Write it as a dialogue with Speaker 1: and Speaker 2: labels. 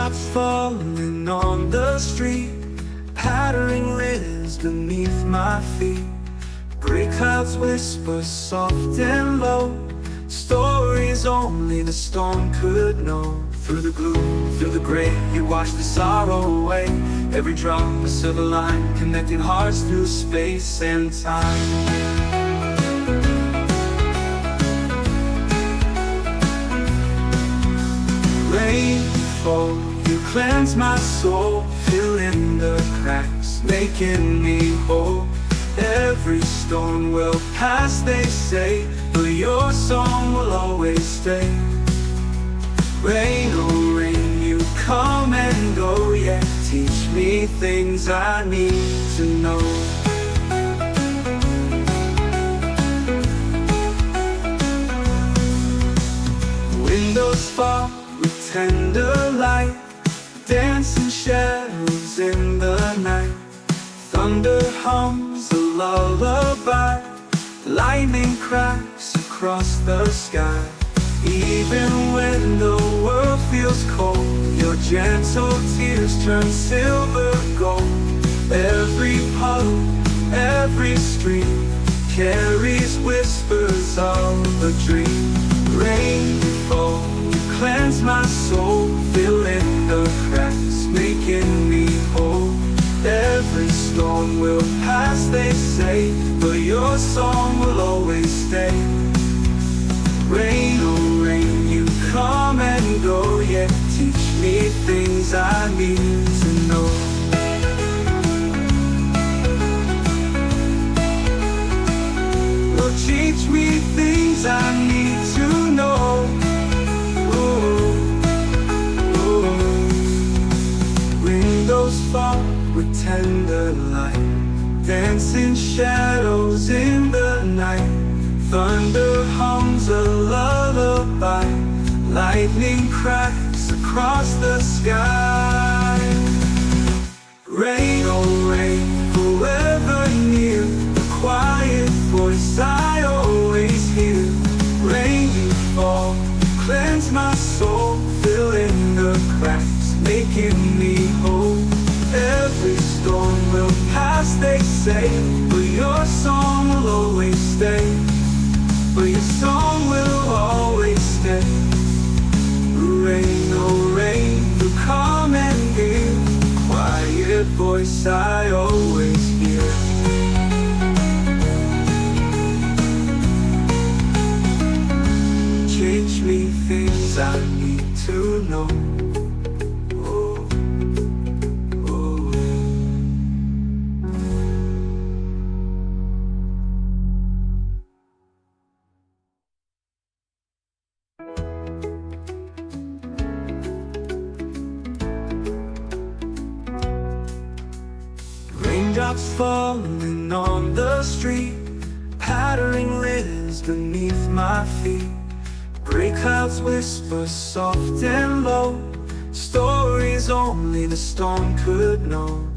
Speaker 1: Raindrops falling on the street, pattering lives beneath my feet. Gray clouds whisper soft and low, stories only the storm could know. Through the gloom, through the gray, you wash the sorrow away. Every drop a silver line, connecting hearts through space and time. Rainfall, you cleanse my soul, fill in the cracks, making me whole. Every storm will pass, they say, but your song will always stay. Rain, oh rain, you come and go, yet teach me things I need to know. Windows fall with tender light, dancing shadows in the night. Thunder hums a lullaby, lightning cracks across the sky. Even when the world feels cold, your gentle tears turn silver gold. Every puddle, every stream carries whispers of a dream. Rainfall, you cleanse my soul, fill in the cracks, making me whole. Every storm will pass, they say, but your song will always stay. Rain, oh rain, you come and go, yet teach me things I need to know. Oh, teach me things I need to know. Oh, oh. Windows fall with tender light, dancing shadows in the night. Thunder hums a lullaby, lightning cracks across the sky. Rain, oh rain, forever near, the quiet voice I always hear. Rain, you fall, cleanse my soul, fill in the cracks, making me whole. Every storm will pass, they say, but your song will always stay. But your song will always stay. Rain, oh rain, you come and hear, quiet voice I always hear. Teach me things I need to know. Raindrops falling on the street, pattering lives beneath my feet. Gray clouds whisper soft and low, stories only the storm could know.